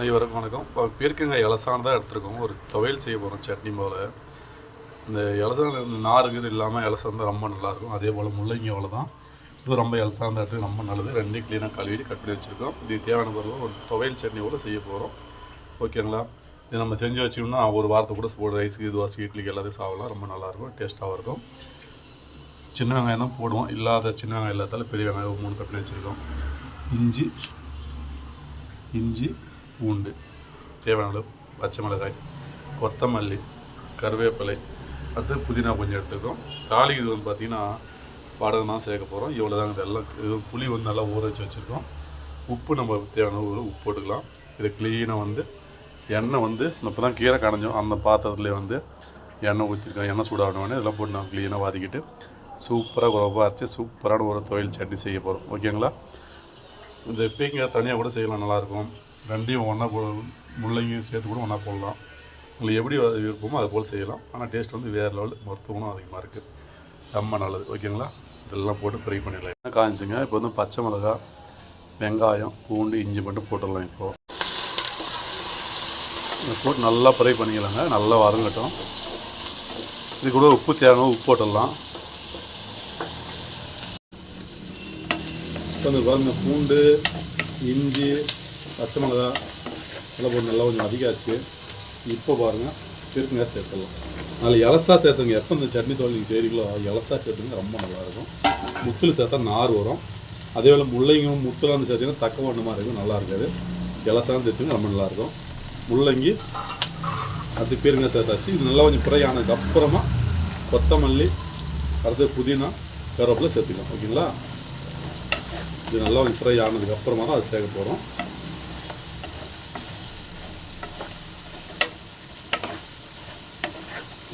அனைவருக்கும் வணக்கம். இப்போ பீர்க்கங்காய் இலசான் தான் எடுத்துருக்கோம். ஒரு துவையல் செய்ய போகிறோம் சட்னி போல். இந்த இலசான் நாருங்கிறது இல்லாமல் இலசான் தான் ரொம்ப நல்லாயிருக்கும். அதே போல் முள்ளங்கி அவ்வளோ தான். இது ரொம்ப இலசான் தான் எடுத்து ரொம்ப நல்லது. ரெண்டையும் க்ளீனாக கழுவி கட் பண்ணி வச்சுருக்கோம். இது தேவையான பொருள் ஒரு துவையல் சட்னி போல் செய்ய போகிறோம். ஓகேங்களா? இது நம்ம செஞ்சு வச்சோம்னா ஒரு வாரத்தை கூட போடு ரைஸுக்கு தோசை இட்லிக்கு எல்லாத்தையும் சாப்பிடலாம். ரொம்ப நல்லாயிருக்கும், டேஸ்ட்டாகவும் இருக்கும். சின்ன வெங்காயம் தான் போடுவோம். இல்லாத சின்ன வெங்காயம் இல்லாதாலும் பெரிய வெங்காயம் 3 கட் பண்ணி வச்சுருக்கோம். இஞ்சி பூண்டு தேவையான அளவு, பச்சை மிளகாய், கொத்தமல்லி, கருவேப்பிலை, அடுத்து புதினா கொஞ்சம் எடுத்துக்கிறோம். தாளிக்கு இது பார்த்திங்கன்னா வடகம் தான் சேர்க்க போகிறோம். இவ்வளோ தாங்க. இதெல்லாம் இது புளி நல்லா ஊற வச்சு வச்சுருக்கோம். உப்பு நம்ம தேவையான உப்பு போட்டுக்கலாம். இதை க்ளீனாக எண்ணெய் இப்போ தான் கீரை கடைஞ்சோம். அந்த பாத்திரத்துலேயே எண்ணெய் ஊற்றிருக்கோம். எண்ணெய் சூடாகணுன்னு இதெல்லாம் போட்டு நான் க்ளீனாக வாதிக்கிட்டு சூப்பராக குழப்பாக அரைச்சி சூப்பரான ஒரு துவையல் சட்னி செய்ய போகிறோம். ஓகேங்களா? இந்த பீக்கங்காய் தனியாக கூட செய்யலாம், நல்லாயிருக்கும். ரெண்டையும் ஒன்றா முள்ளங்கியும் சேர்த்து கூட ஒன்றா போடலாம். உங்களுக்கு எப்படி விருப்பமோ அது போல் செய்யலாம். ஆனால் டேஸ்ட் வேறு லெவல், மருத்துவமும் அதிகமாக இருக்குது. ரொம்ப நல்லது. ஓகேங்களா? இதெல்லாம் போட்டு ஃப்ரை பண்ணிடலாம். என்ன காய்ச்சிங்க. இப்போ பச்சை மிளகா, வெங்காயம், பூண்டு, இஞ்சி மட்டும் போட்டுடலாம். இப்போது போட்டு நல்லா ஃப்ரை பண்ணிக்கலாங்க. நல்லா வதங்கட்டும். இது கூட உப்பு தேவையான உப்பு போட்டுடலாம். இப்போ பாருங்கள், பூண்டு, இஞ்சி, பச்சை மிளகா எல்லாம் போட்டு நல்லா கொஞ்சம் அதிகாச்சு. இப்போ பாருங்கள், பீர்க்கங்காய் சேர்த்துடலாம். அதில் இலசா சேர்த்துங்க. எப்போ இந்த சட்னி தோல் நீங்கள் செய்கிறீங்களோ இலசா சேர்த்துங்க, ரொம்ப நல்லாயிருக்கும். முத்தில் சேர்த்தா நார் வரும். அதே போல் முள்ளங்கியும் முத்தில் சேர்த்திங்கன்னா தக்க ஒன்று மாதிரி இருக்கும், நல்லா இருக்காது. இலசான்னு சேர்த்துங்க, ரொம்ப நல்லாயிருக்கும். முள்ளங்கி அடுத்து பீர்க்கங்காய் சேர்த்தாச்சு. இது நல்லா கொஞ்சம் ஃப்ரை ஆனதுக்கப்புறமா கொத்தமல்லி, அடுத்து புதினா, கருவேப்பிலை சேர்த்துக்கலாம். ஓகேங்களா? இது நல்லா கொஞ்சம் ஃப்ரை ஆனதுக்கப்புறமா தான் அது சேர்க்க போகிறோம்.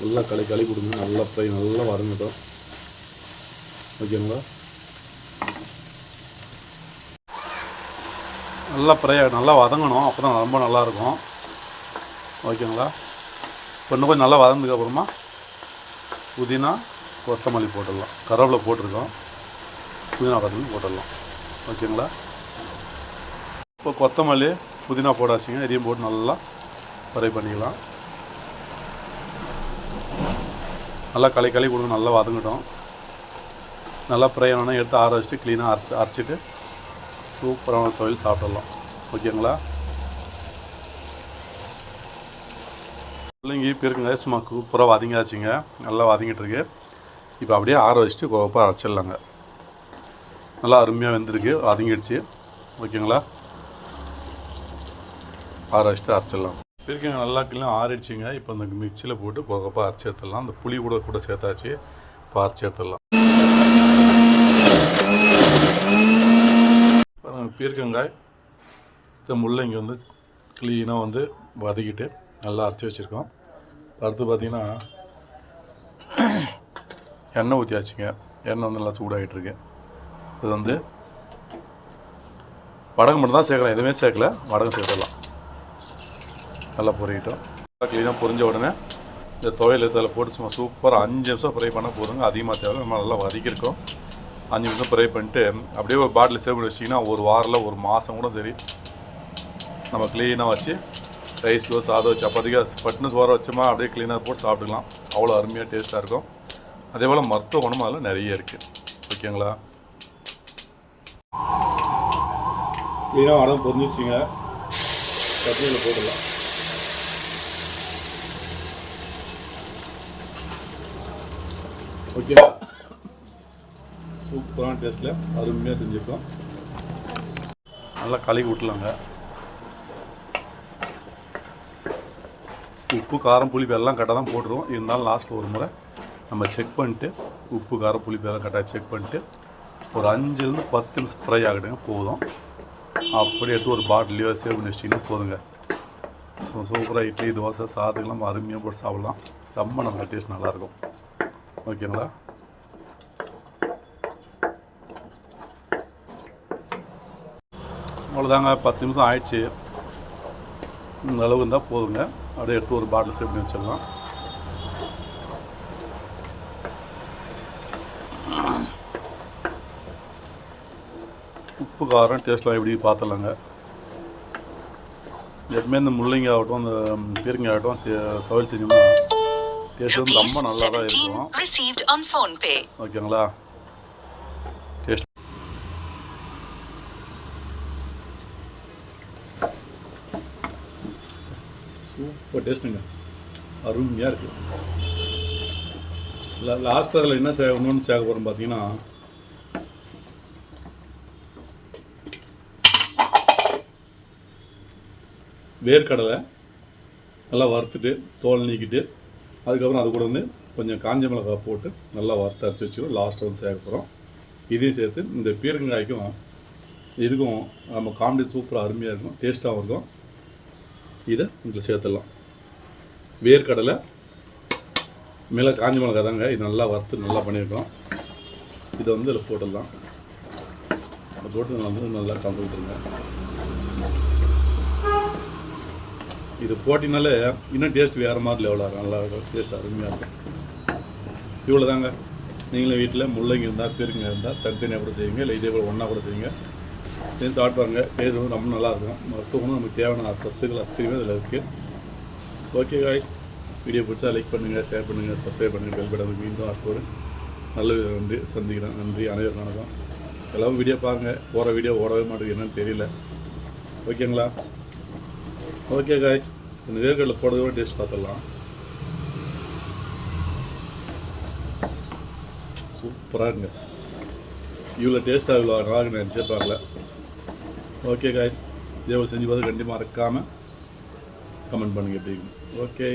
நல்லா களி கொடுங்க. நல்லா ஃப்ரை நல்லா வதங்கட்டும். ஓகேங்களா? நல்லா ஃப்ரை நல்லா வதங்கணும். அப்போ தான் ரொம்ப நல்லாயிருக்கும். ஓகேங்களா? இன்னும் கொஞ்சம் நல்லா வதந்ததுக்கப்புறமா புதினா, கொத்தமல்லி போட்டுடலாம். கருவேப்பிலை போட்டிருக்கோம். புதினா கொத்தமல்லி போட்டுடலாம். ஓகேங்களா? இப்போ கொத்தமல்லி, புதினா போடாச்சுங்க. இதையும் போட்டு நல்லா ஃப்ரை பண்ணிக்கலாம். நல்லா களி கொடுங்க. நல்லா வதங்கட்டும். நல்லா ஃப்ரை ஆனால் எடுத்து ஆற வச்சுட்டு க்ளீனாக அரைச்சிட்டு சூப்பரான துவையல் சாப்பிடலாம். ஓகேங்களா? முள்ளங்கி பீர்க்கங்காய் சும்மா சூப்பராக வதங்கியாச்சுங்க. நல்லா வதங்கிட்டுருக்கு. இப்போ அப்படியே ஆற வச்சுட்டு கோவப்பாக அரைச்சிடலாங்க. நல்லா அருமையாக வெந்திருக்கு, வதங்கிடுச்சு. ஓகேங்களா? ஆற வச்சுட்டு அரைச்சிடலாம். பீர்க்கங்காய் நல்லா கிளீனாக ஆறிடுச்சிங்க. இப்போ அந்த மிக்சியில் போட்டு கோவப்பாக அரைச்சி எடுத்துடலாம். அந்த புளி கூட சேர்த்தாச்சு. இப்போ அரைச்சி எடுத்துடலாம். பீர்க்கங்காய் இந்த முள்ளங்கி க்ளீனாக வதக்கிட்டு நல்லா அரைச்சி வச்சுருக்கோம். அடுத்து பார்த்திங்கன்னா எண்ணெய் ஊற்றியாச்சுங்க. எண்ணெய் நல்லா சூடாகிட்டுருக்கு. இது வடகம் மட்டும் தான் சேர்க்கலாம், எதுவுமே சேர்க்கல. வடகம் சேர்த்துடலாம். நல்லா பொரிக்கிட்டோம். க்ளீனாக பொரிஞ்ச உடனே இந்த துவையல் இதில் போட்டு சும்மா சூப்பராக 5 நிமிஷம் ஃப்ரை பண்ண போதுங்க. அதிகமாக தேவை. நம்ம நல்லா வதக்கியிருக்கோம். 5 நிமிஷம் ஃப்ரை பண்ணிட்டு அப்படியே ஒரு பாட்டில் சேவ் பண்ணி வச்சிங்கன்னா ஒரு வாரம் ஒரு மாதம் கூட சரி நம்ம க்ளீனாக வச்சு ரைஸ்க்கோ சாதம் சப்பாத்திக்கோ பட்டுன்னு சோற வச்சோமா அப்படியே க்ளீனாக போட்டு சாப்பிட்டுக்கலாம். அவ்வளோ அருமையாக டேஸ்ட்டாக இருக்கும். அதே போல் மருத்துவ குணமும் அதில் நிறைய இருக்குது. ஓகேங்களா? க்ளீனாக வடகம் பொரிஞ்சிச்சிங்க. சட்னியில் போட்டுடலாம். ஓகே, சூப்பரான டேஸ்ட்டில் அருமையாக செஞ்சுருக்கோம். நல்லா கலக்கி விட்டுலாங்க. உப்பு, காரம், புளிப்பு எல்லாம் கரெக்டாக தான் போட்டுருவோம். இருந்தாலும் லாஸ்ட்டில் ஒரு முறை நம்ம செக் பண்ணிட்டு உப்பு, காரம், புளிப்பு எல்லாம் கரெக்டாக செக் பண்ணிட்டு ஒரு 5 to 10 நிமிஷம் ஃப்ரை ஆகிடுங்க, போதும். அப்படி எடுத்து ஒரு பாட்டிலையோ சேவ் பண்ணி வச்சிட்டிங்கன்னா போதுங்க. சூப்பராக இட்லி, தோசை, சாதத்துக்கெல்லாம் அருமையாக போட்டு சாப்பிட்லாம். ரொம்ப நல்லா டேஸ்ட் நல்லாயிருக்கும். ஓகேங்களா? அவ்வளோதாங்க. 10 நிமிஷம் ஆயிடுச்சு. இந்த அளவு இருந்தால் போதுங்க. அப்படியே எடுத்து ஒரு பாட்டில் சேவ் பண்ணி வச்சிடலாம். உப்பு காரம் டேஸ்ட்லாம் எப்படி பார்த்துலாங்க. எப்பவுமே இந்த முள்ளங்கி ஆகட்டும் அந்த பீர்க்கங்காய் ஆகட்டும் துவையல் செஞ்சோம்னா டேஸ்ட் வந்து ரொம்ப நல்லா தான் இருக்கும். ஓகேங்களா? டேஸ்ட் சூப்பர் டேஸ்ட்டுங்க, அருமையாக இருக்குது. லாஸ்ட் அதில் என்ன சேர்க்கணும்னு சேர்க்க போகிறோம் பார்த்தீங்கன்னா, வேர்க்கடலை நல்லா வறுத்துட்டு தோல் நீக்கிட்டு அதுக்கப்புறம் அது கூட வந்து கொஞ்சம் காஞ்ச மிளகாய் போட்டு நல்லா வறுத்து அரைச்சி வச்சுக்கணும். லாஸ்ட்டில் வந்து சேர்க்க போகிறோம். இதையும் சேர்த்து இந்த பீர்க்கங்காய்க்கும் இதுக்கும் நம்ம காமெடி சூப்பராக அருமையாக இருக்கும், டேஸ்ட்டாகவும் இருக்கும். இதை இதில் சேர்த்துடலாம். வேர்க்கடலை காஞ்ச மிளகாய் தாங்க, இது நல்லா வறுத்து நல்லா பண்ணியிருக்கோம். இதை வந்து இதில் போட்டுடலாம். அதை போட்டு வந்து நல்லா கலந்து விட்டுருங்க. இது போட்டினாலே இன்னும் டேஸ்ட் வேறு மாதிரி லெவலாக இருக்கும், நல்லா இருக்கும், டேஸ்ட் அருமையாக இருக்கும். இவ்வளோ தாங்க. நீங்களும் வீட்டில் முள்ளங்கி இருந்தால் பீர்க்கங்காய் இருந்தால் தனித்தனியாக கூட செய்வீங்க, இல்லை இதே போல் ஒன்றா கூட செய்வீங்க. சேர்ந்து சாப்பிடுவாங்க. டேஸ்ட் வந்து ரொம்ப நல்லாயிருக்கும். மருத்துவமும் நமக்கு தேவையான சத்துக்கள் அத்தனையுமே இதில் இருக்குது. ஓகே காய்ஸ், வீடியோ பிடிச்சா லைக் பண்ணுங்கள், ஷேர் பண்ணுங்கள், சப்ஸ்கிரைப் பண்ணுங்கள், பெல் பட்டன் மீண்டும் அடுத்த ஒரு நல்ல வந்து சந்திக்கிறேன். நன்றி, அனைவரும் வணக்கம். எல்லோரும் வீடியோ பாருங்கள். போகிற வீடியோ ஓடவே மாட்டேங்குது, என்னன்னு தெரியல. ஓகேங்களா? ஓகே காய்ஸ், இந்த வேர்க்கடலை போடுறதோட டேஸ்ட் பார்த்துடலாம். சூப்பராக இருங்க. இவ்வளோ டேஸ்ட்டாக இவ்வளோ நல்லா நான் நினச்சே பார்க்கல. ஓகே காய்ஸ், இதே செஞ்சு பார்த்து கண்டிப்பாக மறக்காமல் கமெண்ட் பண்ணுங்கள் எப்படி. ஓகே.